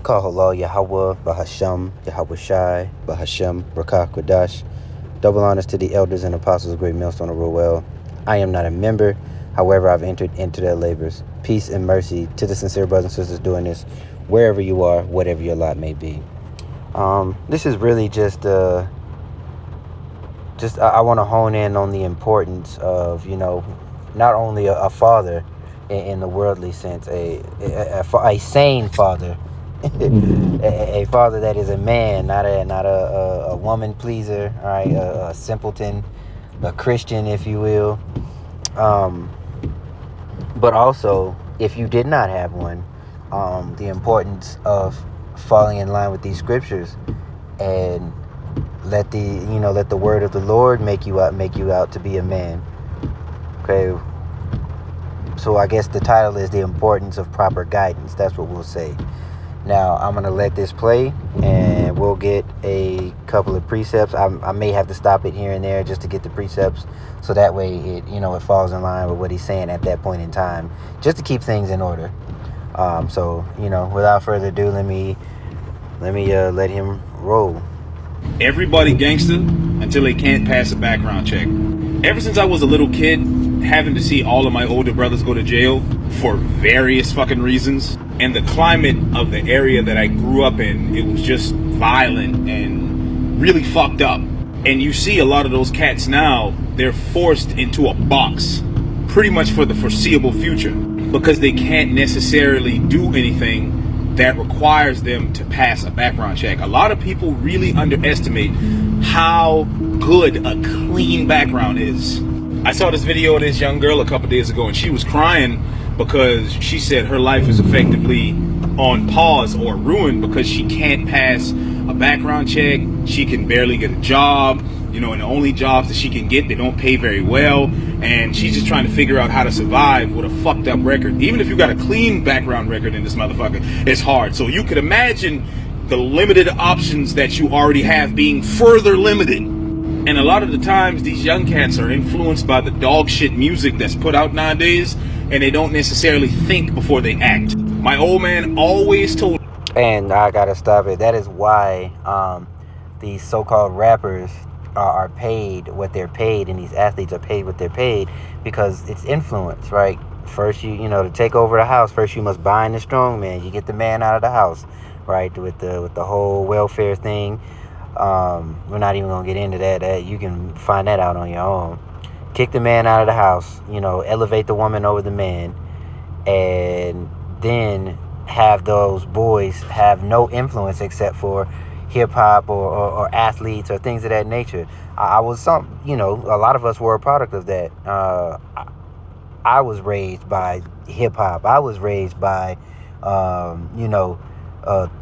Kahala Yahweh Bahasham Yahweh Shai Bahashem Rakah Kodash. Double honors to the elders and apostles of Great Millstone of Roel. I am not a member, however, I've entered into their labors. Peace and mercy to the sincere brothers and sisters doing this, wherever you are, whatever your lot may be. This is really just I want to hone in on the importance of, not only a father in the worldly sense, a sane father, a father that is a man, not a woman pleaser, all right, a simpleton, a Christian, if you will. But also, if you did not have one, the importance of falling in line with these scriptures and let the word of the Lord make you out to be a man. Okay. So I guess the title is The Importance of Proper Guidance. That's what we'll say. Now, I'm going to let this play, and we'll get a couple of precepts. I may have to stop it here and there just to get the precepts, so that way it falls in line with what he's saying at that point in time, just to keep things in order. So, without further ado, let me let him roll. Everybody gangster until they can't pass a background check. Ever since I was a little kid, having to see all of my older brothers go to jail for various fucking reasons, and the climate of the area that I grew up in, it was just violent and really fucked up. And you see a lot of those cats now, they're forced into a box pretty much for the foreseeable future because they can't necessarily do anything that requires them to pass a background check. A lot of people really underestimate how good a clean background is. I saw this video of this young girl a couple days ago, and she was crying because she said her life is effectively on pause or ruined because she can't pass a background check. She can barely get a job, and the only jobs that she can get, they don't pay very well, and she's just trying to figure out how to survive with a fucked up record. Even if you got a clean background record in this motherfucker, it's hard. So you could imagine the limited options that you already have being further limited. And a lot of the times, these young cats are influenced by the dog shit music that's put out nowadays, and they don't necessarily think before they act. My old man always told... And I gotta stop it. That is why these so-called rappers are paid what they're paid, and these athletes are paid what they're paid, because it's influence, right? First, to take over the house, first you must bind the strong man. You get the man out of the house, right? With the whole welfare thing. We're not even gonna get into that. You can find that out on your own. Kick the man out of the house, elevate the woman over the man, and then have those boys have no influence except for hip-hop or athletes or things of that nature. A lot of us were a product of that. I was raised by hip-hop. I was raised by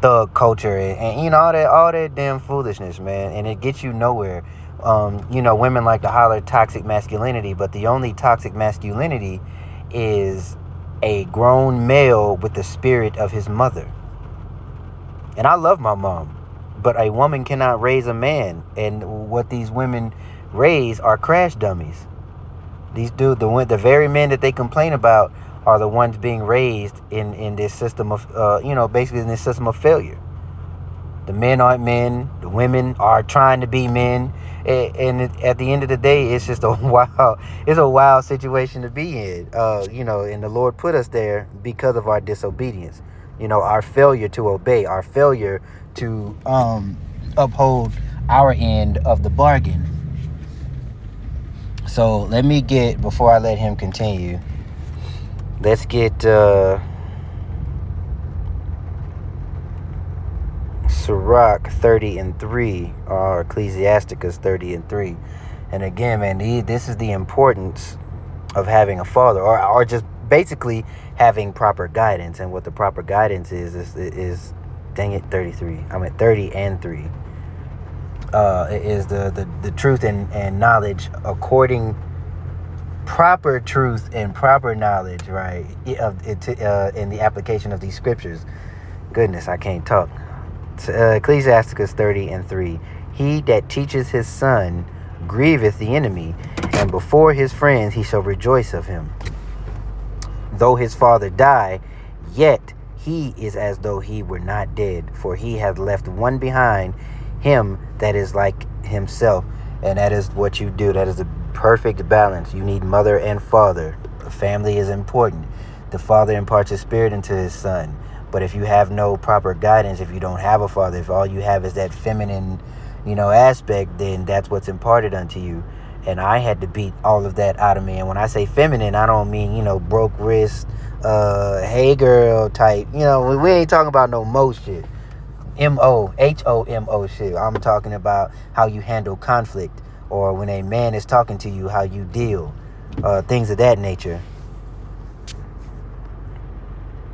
thug culture and all that damn foolishness, man, and it gets you nowhere. Women like to holler toxic masculinity, but the only toxic masculinity is a grown male with the spirit of his mother. And I love my mom, but a woman cannot raise a man, and what these women raise are crash dummies. These the very men that they complain about are the ones being raised in this system of basically in this system of failure. The men aren't men. The women are trying to be men, and at the end of the day, it's just a wild situation to be in. And the Lord put us there because of our disobedience. Our failure to obey, our failure to uphold our end of the bargain. So before I let him continue, let's get Sirach 30:3, or Ecclesiasticus 30:3. And again, man, this is the importance of having a father, or just basically having proper guidance. And what the proper guidance is dang it, 33. I'm at 30 and 3. It is the truth and knowledge according proper truth and proper knowledge, right? In the application of these scriptures. Goodness, I can't talk. Ecclesiasticus 30:3. He that teacheth his son grieveth the enemy, and before his friends he shall rejoice of him. Though his father die, yet he is as though he were not dead, for he hath left one behind him that is like himself. And that is what you do. That is the perfect balance. You need mother and father. The family is important. The father imparts his spirit into his son. But if you have no proper guidance, if you don't have a father, if all you have is that feminine, aspect, then that's what's imparted unto you. And I had to beat all of that out of me. And when I say feminine, I don't mean, broke wrist, hey girl type. We ain't talking about no mo shit. Homo shit. I'm talking about how you handle conflict, or when a man is talking to you, how you deal. Things of that nature.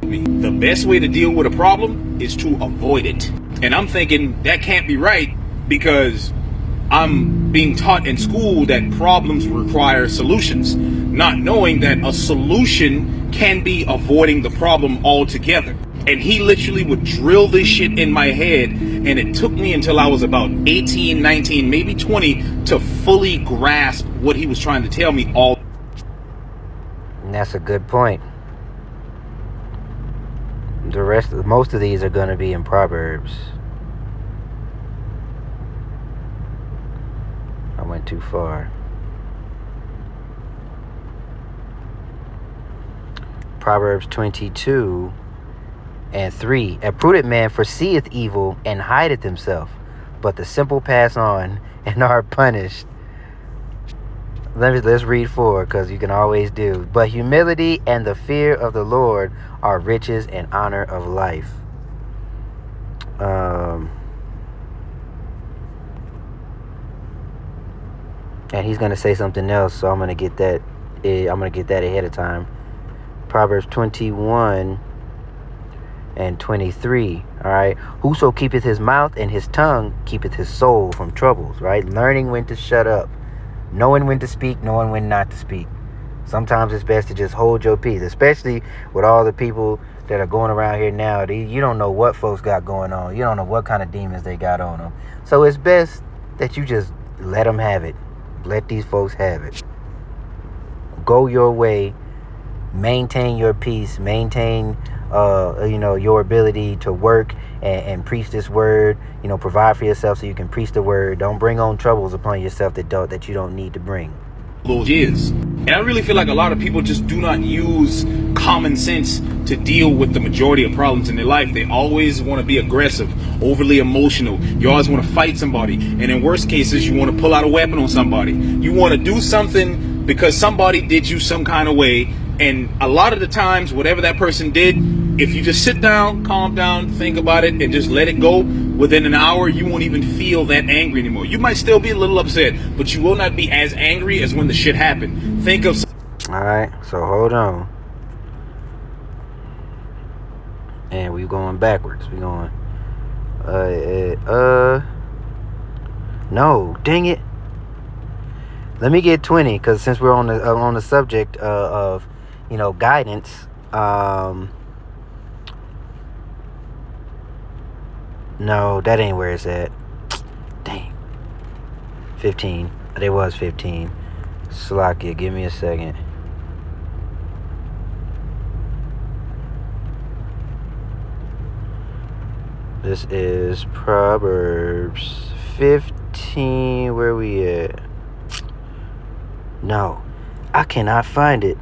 The best way to deal with a problem is to avoid it. And I'm thinking that can't be right, because I'm being taught in school that problems require solutions, not knowing that a solution can be avoiding the problem altogether. And he literally would drill this shit in my head, and it took me until I was about 18, 19, maybe 20 to fully grasp what he was trying to tell me all. And that's a good point. Most of these are going to be in Proverbs. I went too far. Proverbs 22:3. A prudent man foreseeth evil and hideth himself, but the simple pass on and are punished. Let's read 4, because you can always do. But humility and the fear of the Lord are riches and honor of life. And he's going to say something else, so I'm going to get that ahead of time. Proverbs 21:23. All right. Whoso keepeth his mouth and his tongue keepeth his soul from troubles. Right. Learning when to shut up, knowing when to speak, knowing when not to speak. Sometimes it's best to just hold your peace, especially with all the people that are going around here now. You don't know what folks got going on. You don't know what kind of demons they got on them. So it's best that you just let them have it. Let these folks have it. Go your way. Maintain your peace. Maintain, your ability to work and preach this word. Provide for yourself so you can preach the word. Don't bring on troubles upon yourself that you don't need to bring. Is. And I really feel like a lot of people just do not use common sense to deal with the majority of problems in their life. They always want to be aggressive, overly emotional. You always want to fight somebody. And in worst cases, you want to pull out a weapon on somebody. You want to do something because somebody did you some kind of way. And a lot of the times, whatever that person did, if you just sit down, calm down, think about it, and just let it go, within an hour, you won't even feel that angry anymore. You might still be a little upset, but you will not be as angry as when the shit happened. Think of... All right, so hold on. And we're going backwards. We're going... No, dang it. Let me get 20, because since we're on the subject of guidance, no, that ain't where it's at. Dang. 15. There was 15. Slakia, give me a second. This is Proverbs 15. Where we at? No, I cannot find it.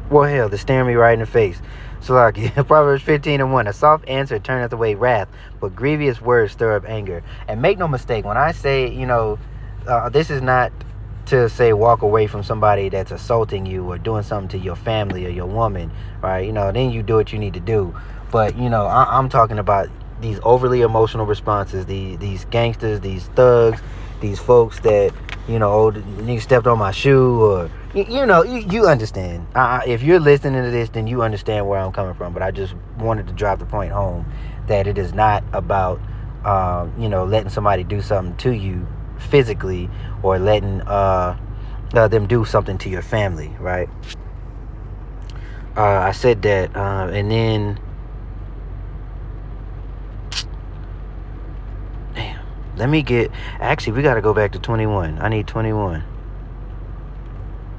Well, hell, they're staring me right in the face. Slakia, Proverbs 15:1. A soft answer turneth away wrath, but grievous words stir up anger. And make no mistake, when I say, this is not to say walk away from somebody that's assaulting you or doing something to your family or your woman, right? Then you do what you need to do. But, I'm talking about these overly emotional responses, these gangsters, these thugs, these folks that, nigga stepped on my shoe, or, you understand. If you're listening to this, then you understand where I'm coming from. But I just wanted to drive the point home that it is not about, letting somebody do something to you physically, or letting them do something to your family, right? I said that, and then... Let me get... Actually, we got to go back to 21. I need 21.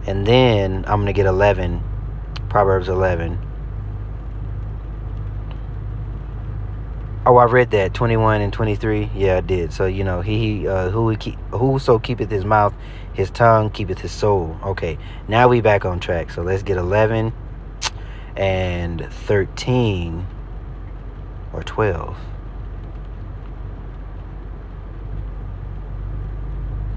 And then I'm going to get 11 Proverbs 11. Oh, I read that 21 and 23. Yeah, I did. So whoso keepeth his mouth, his tongue keepeth his soul. Okay, now we back on track. So let's get 11 and 13 or 12.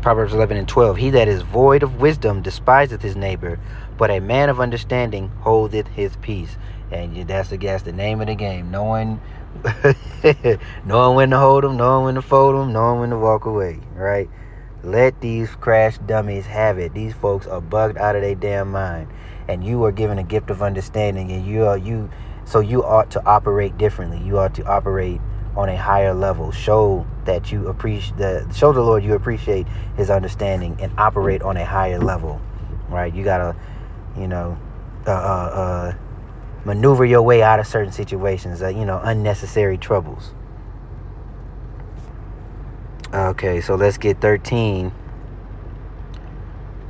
Proverbs 11 and 12. He that is void of wisdom despiseth his neighbor, but a man of understanding holdeth his peace. And that's the name of the game. Knowing when to hold them, knowing when to fold them, knowing when to walk away. Right? Let these crash dummies have it. These folks are bugged out of their damn mind, and you are given a gift of understanding, and you ought to operate differently. You ought to operate on a higher level. Show the Lord you appreciate his understanding and operate on a higher level. Right? You gotta, maneuver your way out of certain situations, unnecessary troubles. Okay, so let's get 13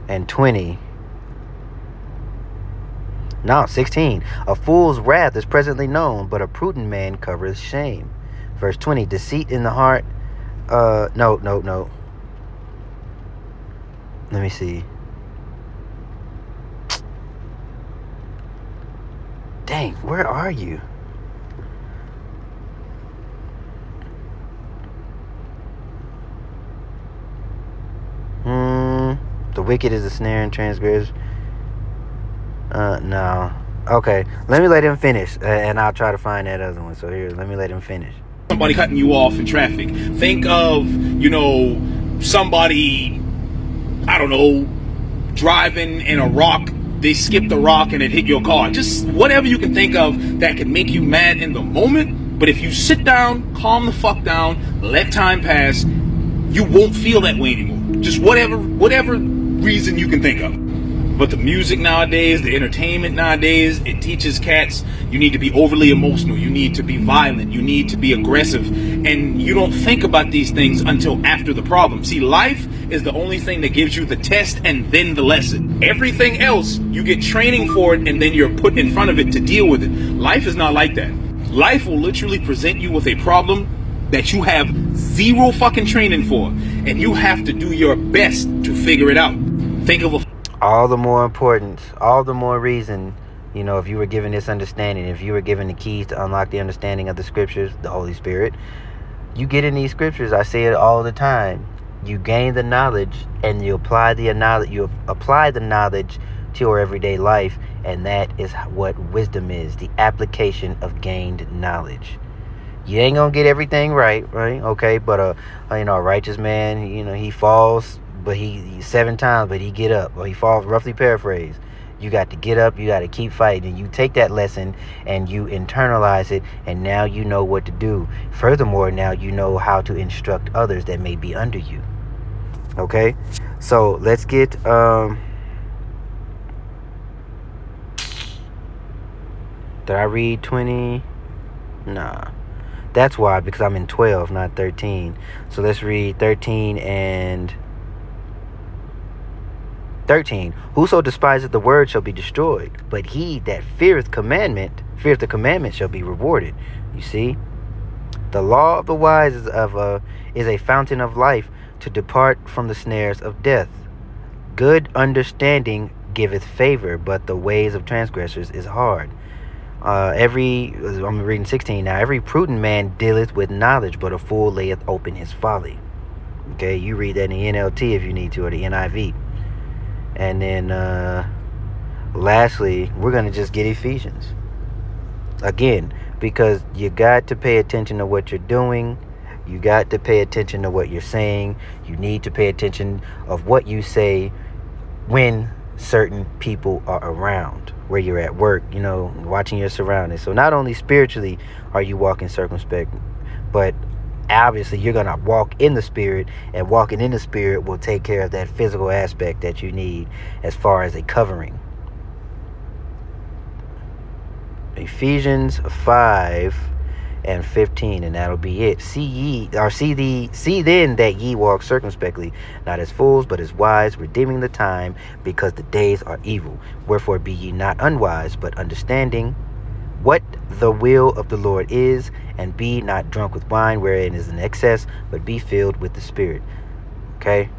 and 20. No, 16. A fool's wrath is presently known, but a prudent man covereth shame. Verse 20. Deceit in the heart. No. Let me see. Dang, where are you? The wicked is a snare and transgress. No. Okay, let me let him finish, and I'll try to find that other one. So here, let me let him finish. Somebody cutting you off in traffic. Think of, somebody, I don't know, driving in a rock. They skipped the rock and it hit your car. Just whatever you can think of that can make you mad in the moment. But if you sit down, calm the fuck down, let time pass, you won't feel that way anymore. Just whatever reason you can think of. But the music nowadays, the entertainment nowadays, it teaches cats you need to be overly emotional, you need to be violent, you need to be aggressive, and you don't think about these things until after the problem. See, life is the only thing that gives you the test and then the lesson. Everything else, you get training for it and then you're put in front of it to deal with it. Life is not like that. Life will literally present you with a problem that you have zero fucking training for, and you have to do your best to figure it out. Think of all the more reason, if you were given this understanding, if you were given the keys to unlock the understanding of the scriptures, the Holy Spirit, you get in these scriptures. I say it all the time. You gain the knowledge and you apply the knowledge. You apply the knowledge to your everyday life, and that is what wisdom is: the application of gained knowledge. You ain't gonna get everything right? Okay, but a righteous man, he falls. But he 7 times, but he get up, or he falls, roughly paraphrase. You got to get up, you got to keep fighting, and you take that lesson and you internalize it, and now you know what to do. Furthermore, now you know how to instruct others that may be under you. Okay, so let's get did I read 20? Nah. That's why, because I'm in 12, not 13. So let's read 13 and 13. Whoso despiseth the word shall be destroyed, but he that feareth the commandment shall be rewarded. You see, the law of the wise is a fountain of life, to depart from the snares of death. Good understanding giveth favor, but the ways of transgressors is hard. I'm reading 16 now. Every prudent man dealeth with knowledge, but a fool layeth open his folly. Okay, you read that in the NLT if you need to, or the NIV. And then lastly, we're going to just get Ephesians. Again, because you got to pay attention to what you're doing. You got to pay attention to what you're saying. You need to pay attention of what you say when certain people are around, where you're at work, watching your surroundings. So not only spiritually are you walking circumspect, but obviously you're going to walk in the Spirit, and walking in the Spirit will take care of that physical aspect that you need as far as a covering. Ephesians 5 and 15, and that'll be it. See then that ye walk circumspectly, not as fools, but as wise, redeeming the time, because the days are evil. Wherefore be ye not unwise, but understanding what the will of the Lord is, and be not drunk with wine, wherein is an excess, but be filled with the Spirit. Okay?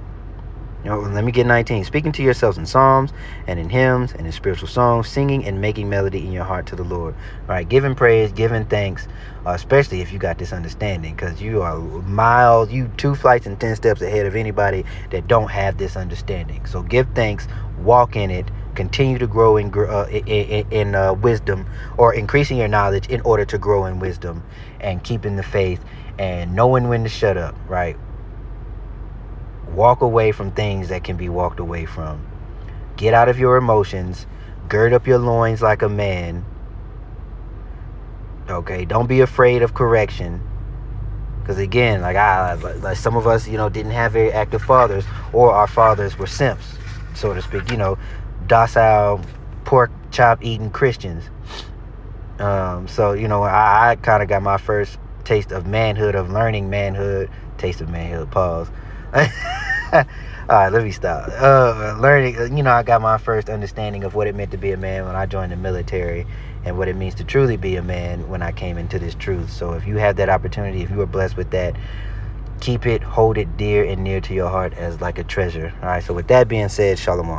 Let me get 19. Speaking to yourselves in psalms and in hymns and in spiritual songs, singing and making melody in your heart to the Lord. All right, giving praise, giving thanks, especially if you got this understanding, because you are miles, you 2 flights and 10 steps ahead of anybody that don't have this understanding. So give thanks, walk in it, continue to grow in wisdom, or increasing your knowledge in order to grow in wisdom, and keeping the faith and knowing when to shut up, right? Walk away from things that can be walked away from. Get out of your emotions. Gird up your loins like a man. Okay, don't be afraid of correction. Because again, like some of us, didn't have very active fathers, or our fathers were simps, so to speak. Docile, pork chop eating Christians. So I kind of got my first taste of manhood, of learning manhood. Taste of manhood. Pause. All right, let me stop. Learning, I got my first understanding of what it meant to be a man when I joined the military, and what it means to truly be a man when I came into this truth. So if you have that opportunity, if you are blessed with that, keep it, hold it dear and near to your heart as like a treasure. All right, so with that being said, Shalom.